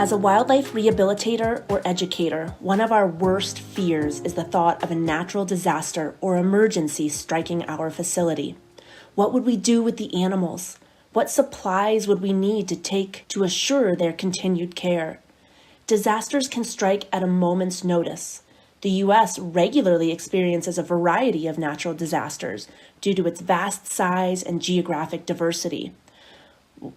As a wildlife rehabilitator or educator, one of our worst fears is the thought of a natural disaster or emergency striking our facility. What would we do with the animals? What supplies would we need to take to assure their continued care? Disasters can strike at a moment's notice. The U.S. regularly experiences a variety of natural disasters due to its vast size and geographic diversity.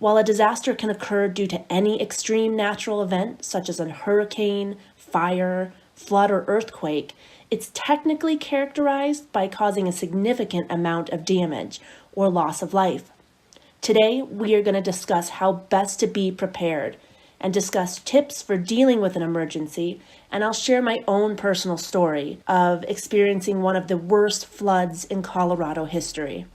While a disaster can occur due to any extreme natural event, such as a hurricane, fire, flood, or earthquake, it's technically characterized by causing a significant amount of damage or loss of life. Today, we are going to discuss how best to be prepared and discuss tips for dealing with an emergency, and I'll share my own personal story of experiencing one of the worst floods in Colorado history.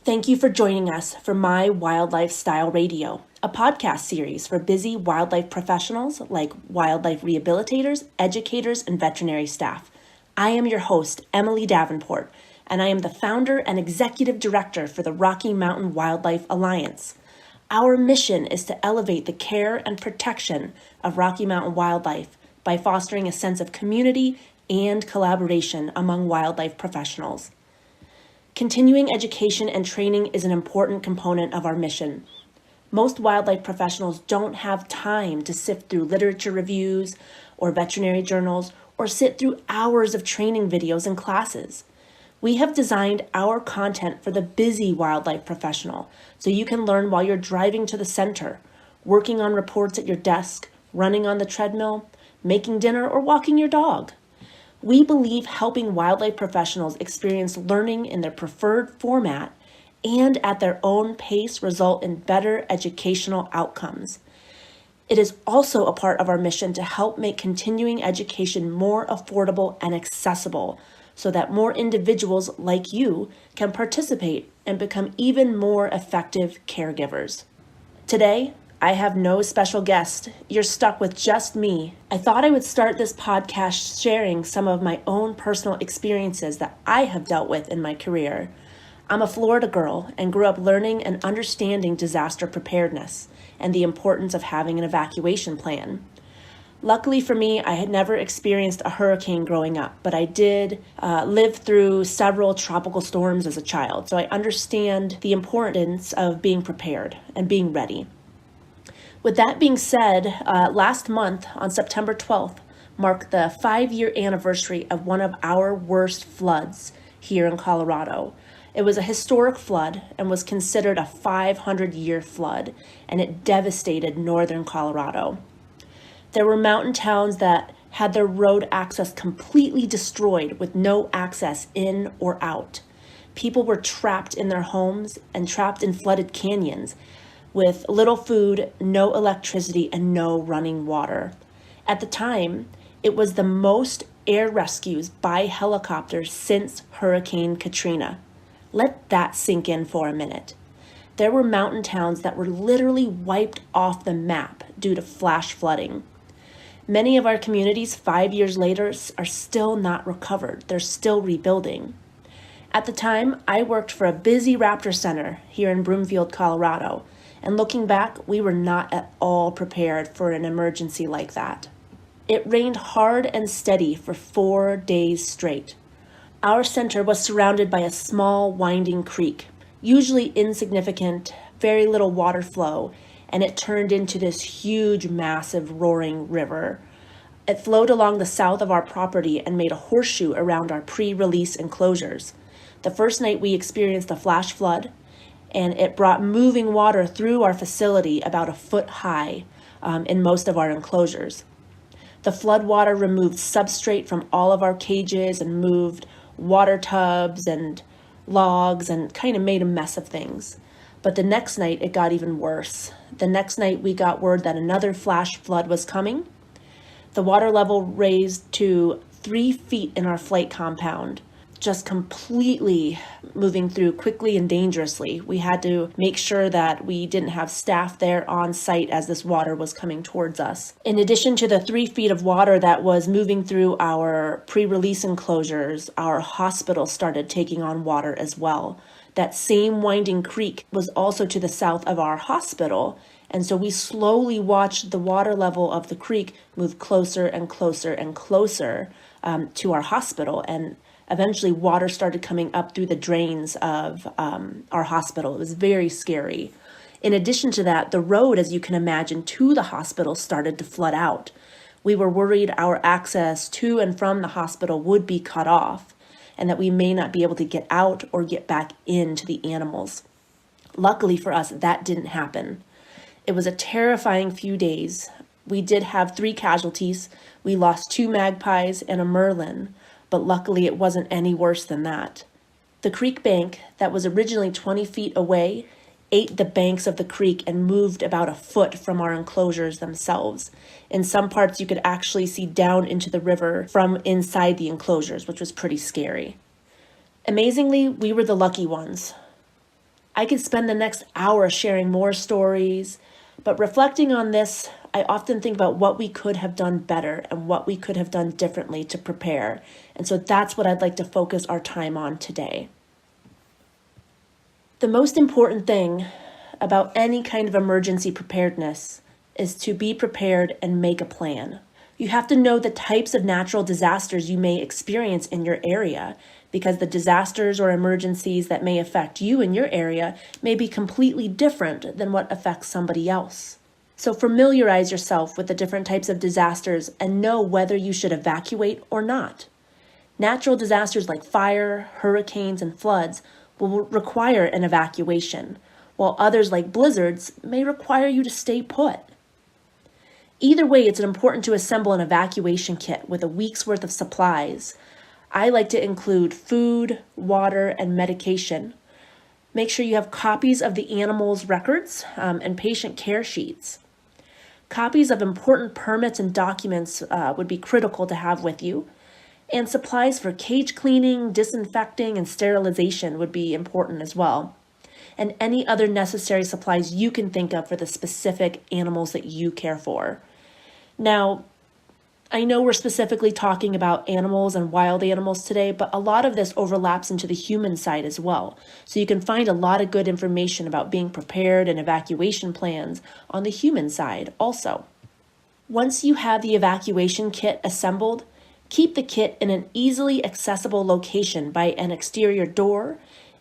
Thank you for joining us for My Wildlife Style Radio, a podcast series for busy wildlife professionals like wildlife rehabilitators, educators, and veterinary staff. I am your host, Emily Davenport, and I am the founder and executive director for the Rocky Mountain Wildlife Alliance. Our mission is to elevate the care and protection of Rocky Mountain wildlife by fostering a sense of community and collaboration among wildlife professionals. Continuing education and training is an important component of our mission. Most wildlife professionals don't have time to sift through literature reviews or veterinary journals or sit through hours of training videos and classes. We have designed our content for the busy wildlife professional so you can learn while you're driving to the center, working on reports at your desk, running on the treadmill, making dinner, or walking your dog. We believe helping wildlife professionals experience learning in their preferred format and at their own pace result in better educational outcomes. It is also a part of our mission to help make continuing education more affordable and accessible so that more individuals like you can participate and become even more effective caregivers. Today, I have no special guest. You're stuck with just me. I thought I would start this podcast sharing some of my own personal experiences that I have dealt with in my career. I'm a Florida girl and grew up learning and understanding disaster preparedness and the importance of having an evacuation plan. Luckily for me, I had never experienced a hurricane growing up, but I did live through several tropical storms as a child, so I understand the importance of being prepared and being ready. With that being said, last month on September 12th marked the 5-year anniversary of one of our worst floods here in Colorado. It was a historic flood and was considered a 500-year flood, and it devastated northern Colorado. There were mountain towns that had their road access completely destroyed with no access in or out. People were trapped in their homes and trapped in flooded canyons with little food, no electricity, and no running water. At the time, it was the most air rescues by helicopter since Hurricane Katrina. Let that sink in for a minute. There were mountain towns that were literally wiped off the map due to flash flooding. Many of our communities 5 years later are still not recovered. They're still rebuilding. At the time, I worked for a busy raptor center here in Broomfield, Colorado, and looking back, we were not at all prepared for an emergency like that. It rained hard and steady for 4 days straight. Our center was surrounded by a small winding creek, usually insignificant, very little water flow, and it turned into this huge, massive, roaring river. It flowed along the south of our property and made a horseshoe around our pre-release enclosures. The first night we experienced a flash flood, and it brought moving water through our facility about a foot high in most of our enclosures. The flood water removed substrate from all of our cages and moved water tubs and logs and kind of made a mess of things. But the next night, it got even worse. The next night, we got word that another flash flood was coming. The water level raised to 3 feet in our flight compound. just completely moving through quickly and dangerously. We had to make sure that we didn't have staff there on site as this water was coming towards us. In addition to the 3 feet of water that was moving through our pre-release enclosures, our hospital started taking on water as well. That same winding creek was also to the south of our hospital, and so we slowly watched the water level of the creek move closer and closer and closer to our hospital, and eventually water started coming up through the drains of our hospital. It was very scary. In addition to that, the road, as you can imagine, to the hospital started to flood out. We were worried our access to and from the hospital would be cut off, and that we may not be able to get out or get back into the animals. Luckily for us, that didn't happen. It was a terrifying few days. We did have 3 casualties. We lost 2 magpies and a merlin, but luckily it wasn't any worse than that. The creek bank that was originally 20 feet away ate the banks of the creek and moved about a foot from our enclosures themselves. In some parts, you could actually see down into the river from inside the enclosures, which was pretty scary. Amazingly, we were the lucky ones. I could spend the next hour sharing more stories, but reflecting on this, I often think about what we could have done better and what we could have done differently to prepare. And so that's what I'd like to focus our time on today. The most important thing about any kind of emergency preparedness is to be prepared and make a plan. You have to know the types of natural disasters you may experience in your area, because the disasters or emergencies that may affect you in your area may be completely different than what affects somebody else. So familiarize yourself with the different types of disasters and know whether you should evacuate or not. Natural disasters like fire, hurricanes, and floods will require an evacuation, while others like blizzards may require you to stay put. Either way, it's important to assemble an evacuation kit with a week's worth of supplies. I like to include food, water, and medication. Make sure you have copies of the animal's records and patient care sheets. Copies of important permits and documents would be critical to have with you. And supplies for cage cleaning, disinfecting, and sterilization would be important as well. And any other necessary supplies you can think of for the specific animals that you care for. Now, I know we're specifically talking about animals and wild animals today, but a lot of this overlaps into the human side as well. So you can find a lot of good information about being prepared and evacuation plans on the human side also. Once you have the evacuation kit assembled, keep the kit in an easily accessible location by an exterior door,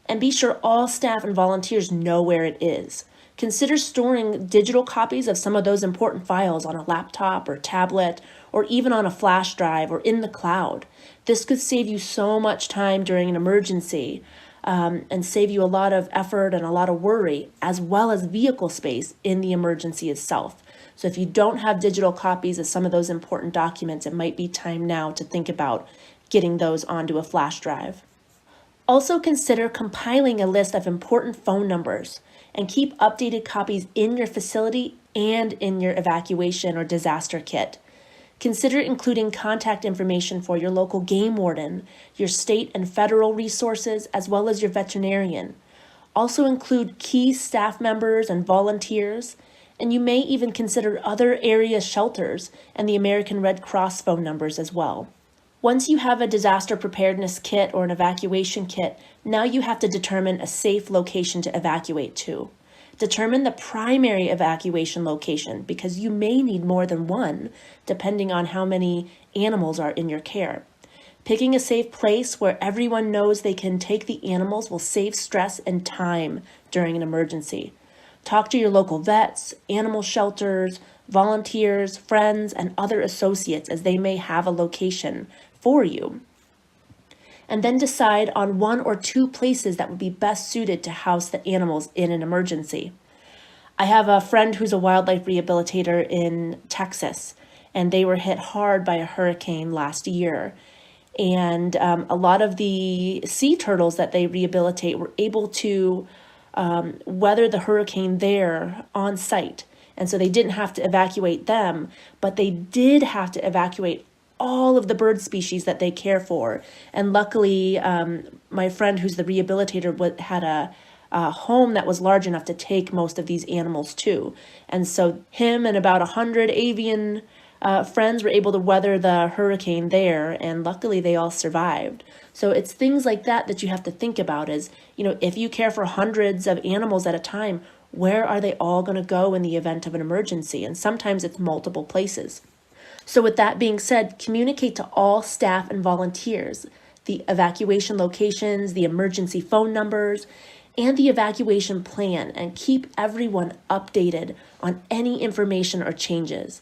and be sure all staff and volunteers know where it is. Consider storing digital copies of some of those important files on a laptop or tablet, or even on a flash drive or in the cloud. This could save you so much time during an emergency and save you a lot of effort and a lot of worry, as well as vehicle space in the emergency itself. So if you don't have digital copies of some of those important documents, it might be time now to think about getting those onto a flash drive. Also consider compiling a list of important phone numbers and keep updated copies in your facility and in your evacuation or disaster kit. Consider including contact information for your local game warden, your state and federal resources, as well as your veterinarian. Also include key staff members and volunteers, and you may even consider other area shelters and the American Red Cross phone numbers as well. Once you have a disaster preparedness kit or an evacuation kit, now you have to determine a safe location to evacuate to. Determine the primary evacuation location, because you may need more than one, depending on how many animals are in your care. Picking a safe place where everyone knows they can take the animals will save stress and time during an emergency. Talk to your local vets, animal shelters, volunteers, friends, and other associates, as they may have a location for you. And then decide on 1 or 2 places that would be best suited to house the animals in an emergency. I have a friend who's a wildlife rehabilitator in Texas, and they were hit hard by a hurricane last year. And a lot of the sea turtles that they rehabilitate were able to weather the hurricane there on site. And so they didn't have to evacuate them, but they did have to evacuate all of the bird species that they care for. And luckily, my friend who's the rehabilitator had a home that was large enough to take most of these animals too. And so him and about 100 avian friends were able to weather the hurricane there, and luckily they all survived. So it's things like that that you have to think about is, if you care for hundreds of animals at a time, where are they all going to go in the event of an emergency? And sometimes it's multiple places. So with that being said, communicate to all staff and volunteers the evacuation locations, the emergency phone numbers, and the evacuation plan, and keep everyone updated on any information or changes.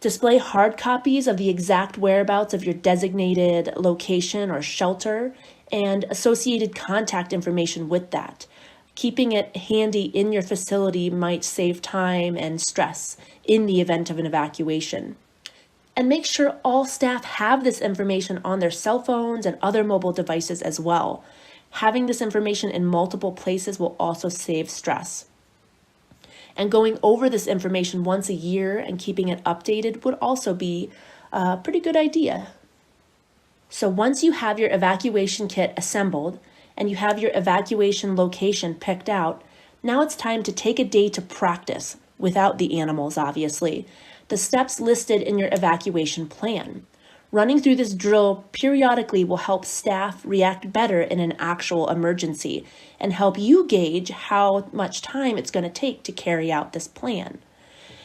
Display hard copies of the exact whereabouts of your designated location or shelter and associated contact information with that. Keeping it handy in your facility might save time and stress in the event of an evacuation. And make sure all staff have this information on their cell phones and other mobile devices as well. Having this information in multiple places will also save stress. And going over this information once a year and keeping it updated would also be a pretty good idea. So once you have your evacuation kit assembled and you have your evacuation location picked out, now it's time to take a day to practice, without the animals obviously, the steps listed in your evacuation plan. Running through this drill periodically will help staff react better in an actual emergency and help you gauge how much time it's going to take to carry out this plan.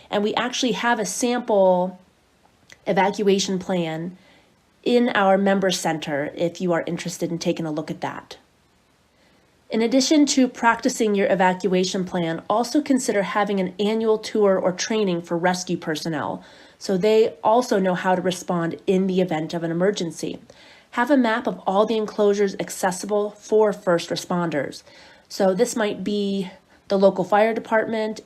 And we actually have a sample evacuation plan in our member center if you are interested in taking a look at that. In addition to practicing your evacuation plan, also consider having an annual tour or training for rescue personnel, so they also know how to respond in the event of an emergency. Have a map of all the enclosures accessible for first responders. So this might be the local fire department,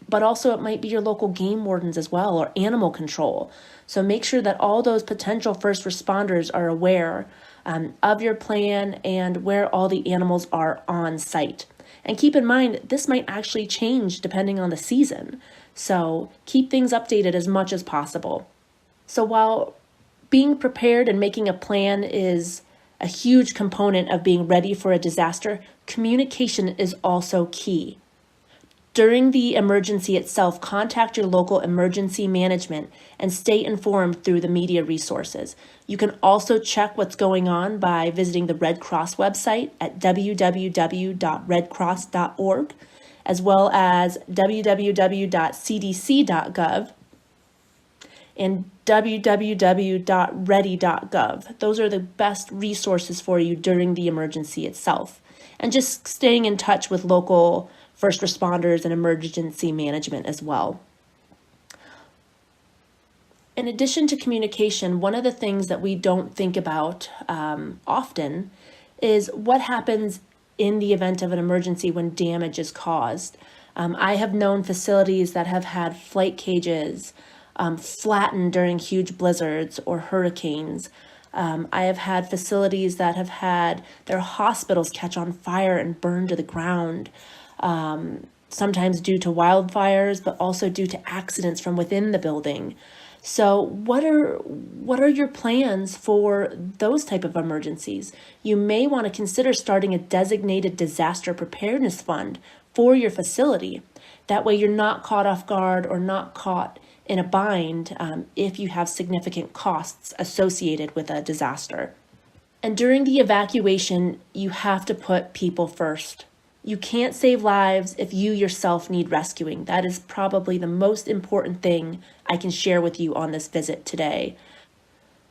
but also it might be your local game wardens as well, or animal control. So make sure that all those potential first responders are aware of your plan and where all the animals are on site. And keep in mind, this might actually change depending on the season. So keep things updated as much as possible. So while being prepared and making a plan is a huge component of being ready for a disaster, communication is also key. During the emergency itself, contact your local emergency management and stay informed through the media resources. You can also check what's going on by visiting the Red Cross website at www.redcross.org, as well as www.cdc.gov and www.ready.gov. Those are the best resources for you during the emergency itself. And just staying in touch with local first responders and emergency management as well. In addition to communication, one of the things that we don't think about often is what happens in the event of an emergency when damage is caused. I have known facilities that have had flight cages flattened during huge blizzards or hurricanes. I have had facilities that have had their hospitals catch on fire and burn to the ground. Sometimes due to wildfires, but also due to accidents from within the building. So what are your plans for those type of emergencies? You may want to consider starting a designated disaster preparedness fund for your facility. That way you're not caught off guard or not caught in a bind if you have significant costs associated with a disaster. And during the evacuation, you have to put people first. You can't save lives if you yourself need rescuing. That is probably the most important thing I can share with you on this visit today.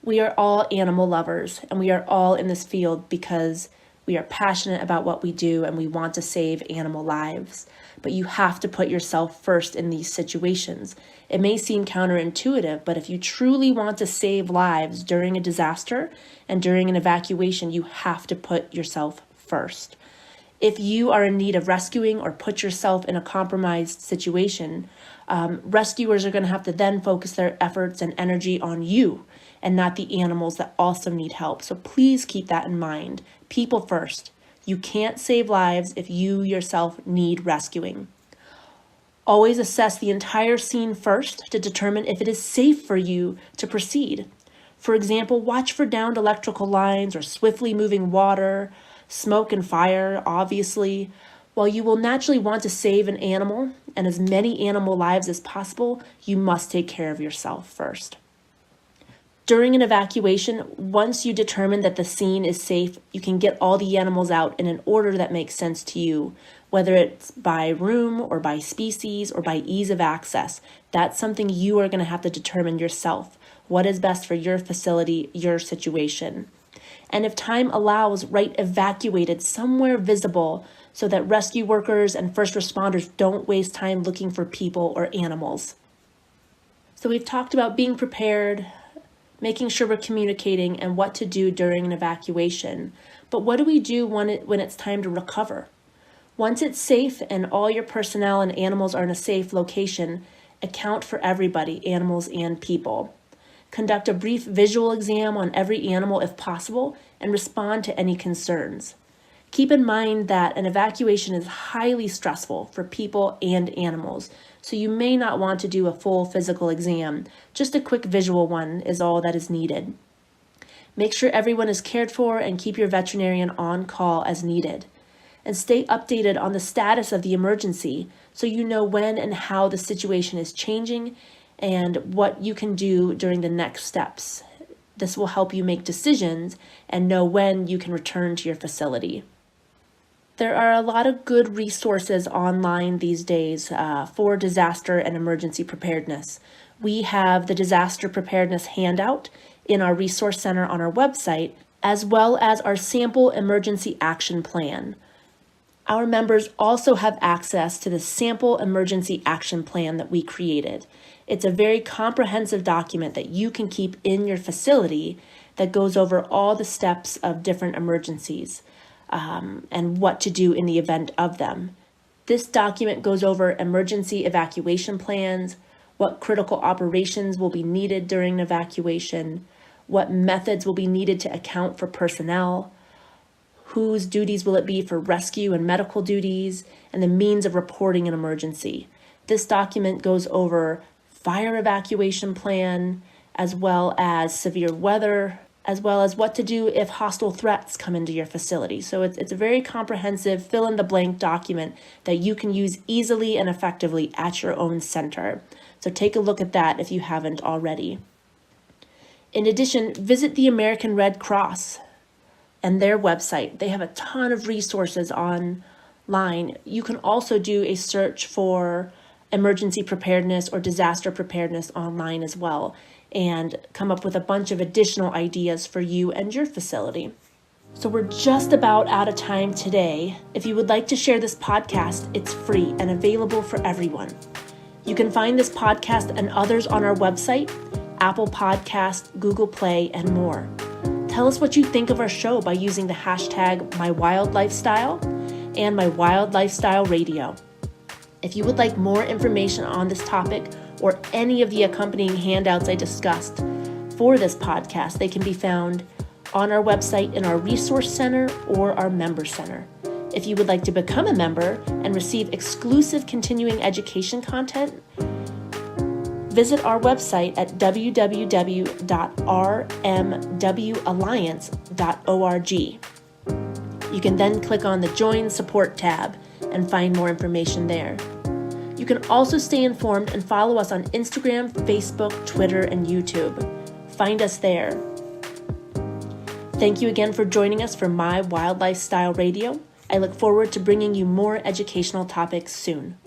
We are all animal lovers, and we are all in this field because we are passionate about what we do and we want to save animal lives. But you have to put yourself first in these situations. It may seem counterintuitive, but if you truly want to save lives during a disaster and during an evacuation, you have to put yourself first. If you are in need of rescuing or put yourself in a compromised situation, rescuers are going to have to then focus their efforts and energy on you and not the animals that also need help. So please keep that in mind. People first. You can't save lives if you yourself need rescuing. Always assess the entire scene first to determine if it is safe for you to proceed. For example, watch for downed electrical lines or swiftly moving water, smoke and fire, obviously. While you will naturally want to save an animal and as many animal lives as possible, you must take care of yourself first. During an evacuation, once you determine that the scene is safe, you can get all the animals out in an order that makes sense to you, whether it's by room or by species or by ease of access. That's something you are going to have to determine yourself. What is best for your facility, your situation? And if time allows, write evacuated somewhere visible so that rescue workers and first responders don't waste time looking for people or animals. So we've talked about being prepared, making sure we're communicating, and what to do during an evacuation. But what do we do when it's time to recover? Once it's safe and all your personnel and animals are in a safe location, account for everybody, animals and people. Conduct a brief visual exam on every animal if possible, and respond to any concerns. Keep in mind that an evacuation is highly stressful for people and animals, so you may not want to do a full physical exam. Just a quick visual one is all that is needed. Make sure everyone is cared for and keep your veterinarian on call as needed. And stay updated on the status of the emergency so you know when and how the situation is changing and what you can do during the next steps. This will help you make decisions and know when you can return to your facility. There are a lot of good resources online these days for disaster and emergency preparedness. We have the disaster preparedness handout in our resource center on our website, as well as our sample emergency action plan. Our members also have access to the sample emergency action plan that we created. It's a very comprehensive document that you can keep in your facility that goes over all the steps of different emergencies. And what to do in the event of them. This document goes over emergency evacuation plans, what critical operations will be needed during an evacuation, what methods will be needed to account for personnel, whose duties will it be for rescue and medical duties, and the means of reporting an emergency. This document goes over fire evacuation plan, as well as severe weather, as well as what to do if hostile threats come into your facility. So it's a very comprehensive fill-in-the-blank document that you can use easily and effectively at your own center. So take a look at that if you haven't already. In addition, visit the American Red Cross and their website. They have a ton of resources online. You can also do a search for emergency preparedness or disaster preparedness online as well, and come up with a bunch of additional ideas for you and your facility. So we're just about out of time today. If you would like to share this podcast, it's free and available for everyone. You can find this podcast and others on our website, Apple Podcast, Google Play, and more. Tell us what you think of our show by using the hashtag MyWildLifestyle and MyWildLifestyleRadio. If you would like more information on this topic or any of the accompanying handouts I discussed for this podcast, they can be found on our website in our resource center or our member center. If you would like to become a member and receive exclusive continuing education content, visit our website at www.rmwalliance.org. You can then click on the Join Support tab and find more information there. You can also stay informed and follow us on Instagram, Facebook, Twitter, and YouTube. Find us there. Thank you again for joining us for My Wildlife Style Radio. I look forward to bringing you more educational topics soon.